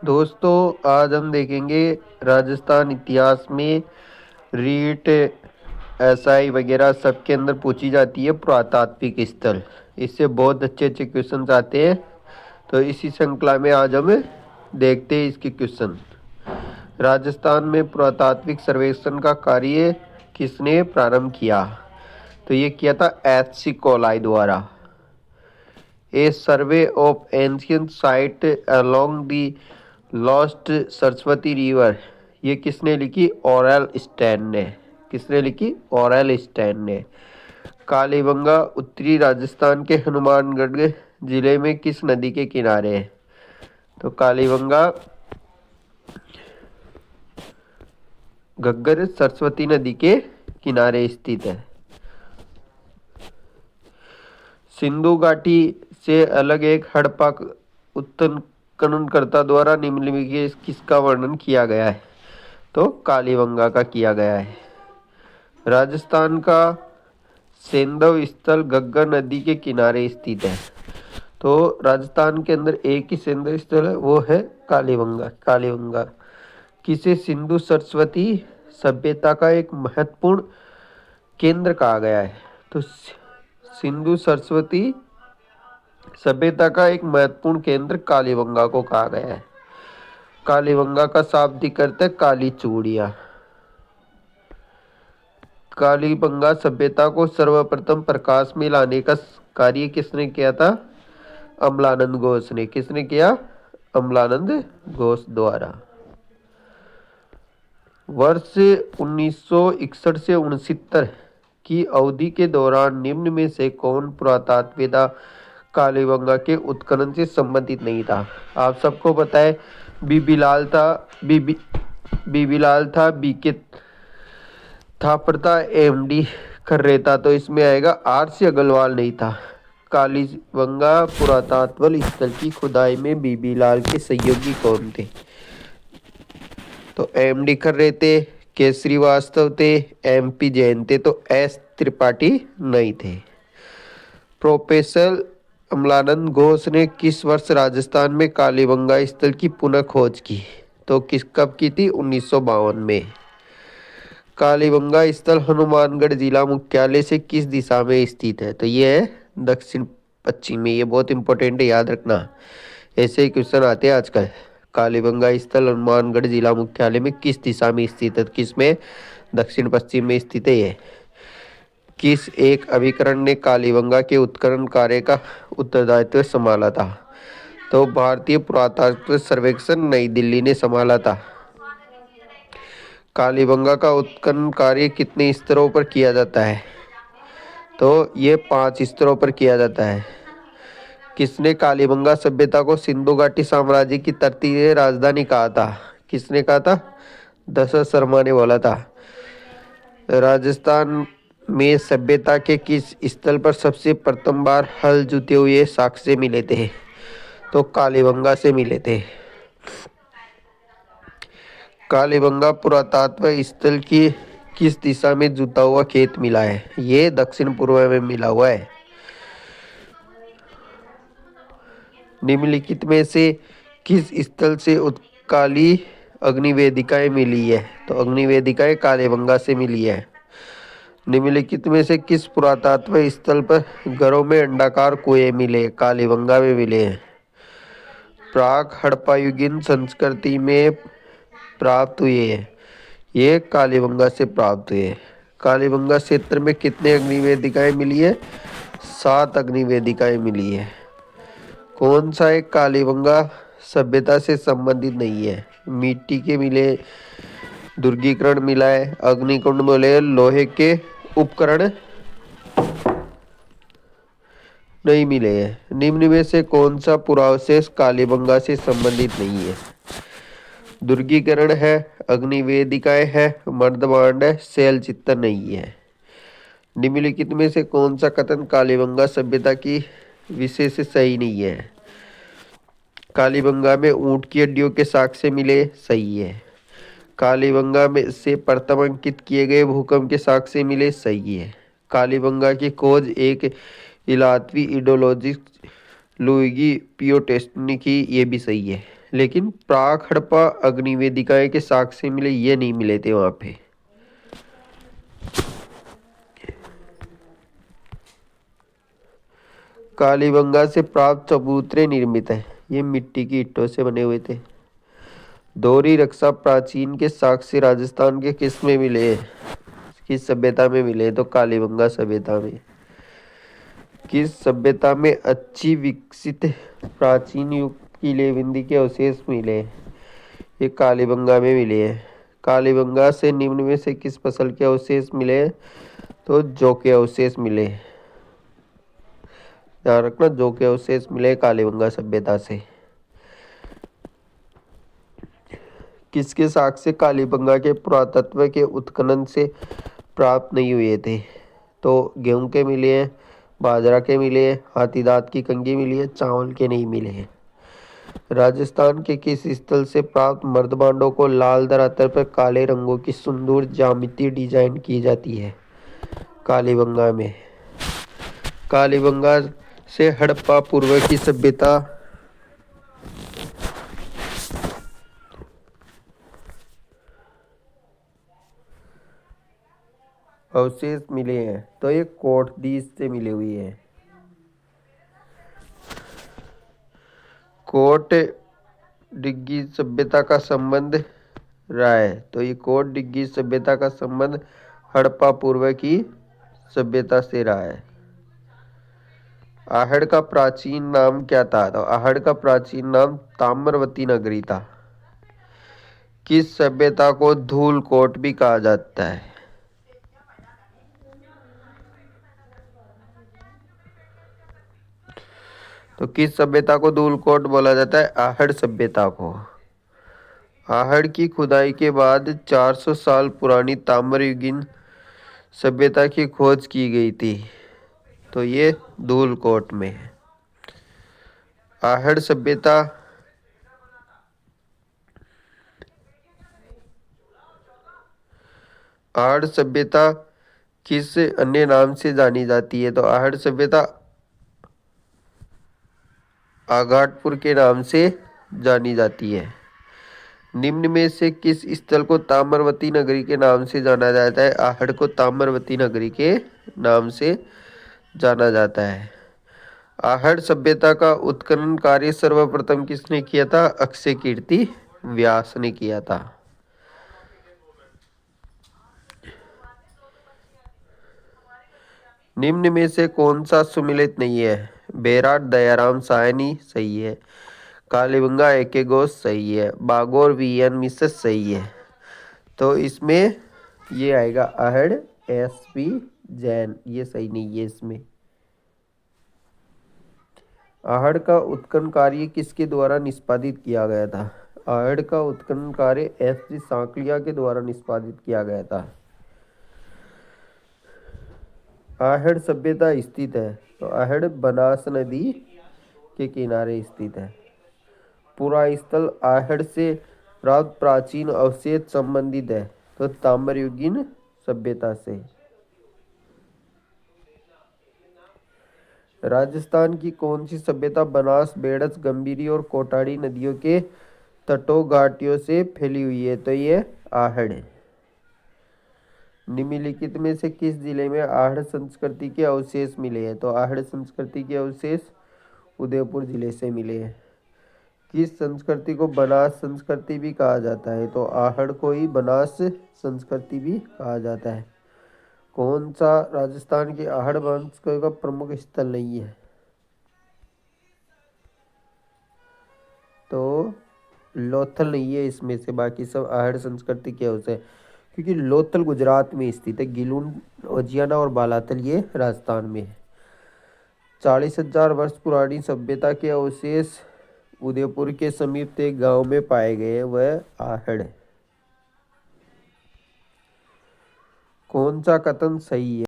दोस्तों, आज हम देखेंगे राजस्थान इतिहास में रीट, एसआई वगैरह सब के अंदर पूछी जाती है पुरातात्विक स्थल। इससे बहुत अच्छे अच्छे क्वेश्चंस आते हैं। तो इसी श्रृंखला में आज हम देखते हैं इसके क्वेश्चन। राजस्थान में पुरातात्विक सर्वेक्षण का कार्य किसने प्रारंभ किया? तो ये किया था एच.सी. कोलाई द्वारा। A survey of ancient site along the lost Saraswati river, ये किसने लिखी? ऑरेल स्टैन ने। किसने लिखी? ऑरेल स्टैन ने। कालीबंगा उत्तरी राजस्थान के हनुमानगढ़ जिले में किस नदी के किनारे है? तो कालीबंगा घग्गर सरस्वती नदी के किनारे स्थित है। सिंधु घाटी से अलग एक हड़प्पा उत्खननकर्ता द्वारा निम्नलिखित किसका वर्णन किया गया है? तो कालीबंगा का किया गया है। राजस्थान का सेंधव स्थल घग्गर नदी के किनारे स्थित है। तो राजस्थान के अंदर एक ही सेंधव स्थल है, वो है कालीबंगा। कालीबंगा किसे सिंधु सरस्वती सभ्यता का एक महत्वपूर्ण केंद्र कहा गया है? तो सिंधु सरस्वती सभ्यता का एक महत्वपूर्ण केंद्र कालीबंगा को कहा गया है। कालीबंगा का शाब्दिक अर्थ है काली चूड़ियां। कालीबंगा सभ्यता को सर्वप्रथम प्रकाश में लाने का कार्य किसने किया था? अमलानंद घोष ने। किसने किया? अमलानंद घोष द्वारा। वर्ष 1961 से 69 की अवधि के दौरान निम्न में से कौन पुरातात्विदा कालीबंगा के उत्खनन से संबंधित नहीं था? आप सबको पता है बीबीलाल था, बीबीलाल था, बीके थापरता, एमडी खर्रेता। तो इसमें आएगा आर.सी. अग्रवाल नहीं था। कालीबंगा पुरातत्व स्थल की खुदाई में बीबीलाल के सहयोगी कौन थे? तो एमडी खर्रेते, के श्रीवास्तव थे, एमपी जैन थे, तो एस त्रिपाठी नहीं थे। प्रोफेसर अमलानंद घोष ने किस वर्ष राजस्थान में कालीबंगा स्थल की पुनः खोज की? तो कब की थी? 1952 में। कालीबंगा स्थल हनुमानगढ़ जिला मुख्यालय से किस दिशा में स्थित है? तो ये है दक्षिण पश्चिम में। ये बहुत इंपॉर्टेंट है, याद रखना। ऐसे ही क्वेश्चन आते हैं आजकल। कालीबंगा स्थल हनुमानगढ़ जिला मुख्यालय में किस दिशा में स्थित है? किस में? दक्षिण पश्चिम में स्थित है ये। किस एक अभिकरण ने कालीबंगा के उत्खनन कार्य का उत्तरदायित्व संभाला था? तो भारतीय पुरातत्व सर्वेक्षण नई दिल्ली ने संभाला था। कालीबंगा का उत्खनन कार्य कितने स्तरों पर किया जाता है? तो ये 5 स्तरों पर किया जाता है। किसने कालीबंगा सभ्यता को सिंधु घाटी साम्राज्य की तृतीय राजधानी कहा था? किसने कहा था? दशरथ शर्मा ने बोला था। राजस्थान में सभ्यता के किस स्थल पर सबसे प्रथम बार हल जुते हुए साक्ष्य मिले थे? तो कालीबंगा से मिले थे। कालीबंगा पुरातत्व स्थल की किस दिशा में जुता हुआ खेत मिला है? ये दक्षिण पूर्व में मिला हुआ है। निम्नलिखित में से किस स्थल से उत्काली अग्निवेदिकाएं मिली है? तो अग्निवेदिकाएं कालीबंगा से मिली है। निम्नलिखित में से किस पुरातत्व स्थल पर घरों में अंडाकार कुएं मिले? कालीबंगा में मिले हैं। प्राक हड़प्पायुगीन संस्कृति में प्राप्त हुए हैं। ये कालीबंगा से प्राप्त हुए। कालीबंगा क्षेत्र में कितने अग्निवेदिकाएं मिली है? 7 अग्निवेदिकाएं मिली है। कौन सा एक कालीबंगा सभ्यता से संबंधित नहीं है? मिट्टी के मिले, दुर्गीकरण मिला है, अग्निकुंड मिले, लोहे के उपकरण नहीं मिले हैं। निम्न में से कौन सा पुरावशेष कालीबंगा से संबंधित नहीं है? दुर्गीकरण है, अग्निवेदिकाएं है, मर्दमांड है, शैल चित्तर नहीं है। निम्नलिखित में से कौन सा कथन कालीबंगा सभ्यता की विशेष सही नहीं है? कालीबंगा में ऊंट की हड्डियों के साक्ष्य मिले, सही है। कालीबंगा में से प्रथम अंकित किए गए भूकंप के साक्ष्य मिले, सही है। कालीबंगा की खोज एक इलातवी इडोलॉजिस्ट लुइगी पियोटेस्ट ने की, ये भी सही है। लेकिन प्राक हड़प्पा अग्निवेदिकाएं के साक्ष्य मिले, ये नहीं मिले थे वहां पे। कालीबंगा से प्राप्त चबूतरे निर्मित है, ये मिट्टी की ईंटों से बने हुए थे। दोहरी रक्षा प्राचीन के साक्ष्य राजस्थान के किस में मिले हैं? किस सभ्यता में मिले? तो कालीबंगा सभ्यता में। किस सभ्यता में अच्छी विकसित प्राचीन युग की लेविंदी के अवशेष मिले? ये कालीबंगा में मिले हैं। कालीबंगा से निम्न में से किस फसल के अवशेष मिले? तो जौ के अवशेष मिले। ध्यान रखना, जौ के अवशेष मिले कालीबंगा सभ्यता से। किसके साक्ष्य कालीबंगा के पुरातत्व के उत्खनन से प्राप्त नहीं हुए थे? तो गेहूं के मिले हैं, बाजरा के मिले हैं, हाथी दांत की कंघी मिली है, चावल के नहीं मिले हैं। राजस्थान के किस स्थल से प्राप्त मर्दबांडों को लाल धरातल पर काले रंगों की सुंदर ज्यामिति डिजाइन की जाती है? कालीबंगा में। कालीबंगा से हड़प्पा पूर्व की सभ्यता अवशेष मिले हैं, तो ये कोटदीज से मिले हुए हैं। कोट डिग्गी सभ्यता का संबंध रहा है, तो ये कोट डिग्गी सभ्यता का संबंध हड़प्पा पूर्व की सभ्यता से रहा है। आहड़ का प्राचीन नाम क्या था? तो आहड़ का प्राचीन नाम ताम्रवती नगरी था। किस सभ्यता को धूलकोट भी कहा जाता है? तो किस सभ्यता को धूलकोट बोला जाता है? आहड़ सभ्यता को। आहड़ की खुदाई के बाद 400 साल पुरानी ताम्रयुगीन सभ्यता की खोज की गई थी, तो ये धूलकोट में है। आहड़ सभ्यता आहड़ सभ्यता किस अन्य नाम से जानी जाती है? तो आहड़ सभ्यता आघाटपुर के नाम से जानी जाती है। निम्न में से किस स्थल को ताम्रवती नगरी के नाम से जाना जाता है? आहड़ को ताम्रवती नगरी के नाम से जाना जाता है। आहड़ सभ्यता का उत्खनन कार्य सर्वप्रथम किसने किया था? अक्षय कीर्ति व्यास ने किया था। निम्न में से कौन सा सुमिलित नहीं है? बेराट दयाराम सायनी सही है। कालीबंगा एके घोष सही है। बागोर वीएन मिसेस सही है। तो इसमें ये आएगा आहड़ एसपी जैन, ये सही नहीं है इसमें। आहड़ का उत्खनन कार्य किसके द्वारा निष्पादित किया गया था? आहड़ का उत्खनन कार्य एस.जी. सांकलिया के द्वारा निष्पादित किया गया था। आहड़ सभ्यता स्थित है, तो आहड़ बनास नदी के किनारे स्थित है। पूरा स्थल आहड़ से प्राप्त प्राचीन अवशेष संबंधित है, तो ताम्रयुगीन सभ्यता से। राजस्थान की कौन सी सभ्यता बनास, बेडस, गंभीरी और कोटाड़ी नदियों के तटों घाटियों से फैली हुई है? तो ये आहड़ है। निम्नलिखित में से किस जिले में आहड़ संस्कृति के अवशेष मिले हैं? तो आहड़ संस्कृति के अवशेष उदयपुर जिले से मिले हैं। किस संस्कृति को बनास संस्कृति भी कहा जाता है? तो आहड़ को ही बनास संस्कृति भी कहा जाता है। कौन सा राजस्थान के आहड़ वंश का प्रमुख स्थल नहीं है? तो लोथल नहीं है इसमें से, बाकी सब आहड़ संस्कृति के अवशेष, क्योंकि लोथल गुजरात में स्थित है, गिलून, ओजियाना और बालातल ये राजस्थान में है। 40,000 वर्ष पुरानी सभ्यता के अवशेष उदयपुर के समीप एक गांव में पाए गए हैं, वह आहड़ है। कौन सा कथन सही है?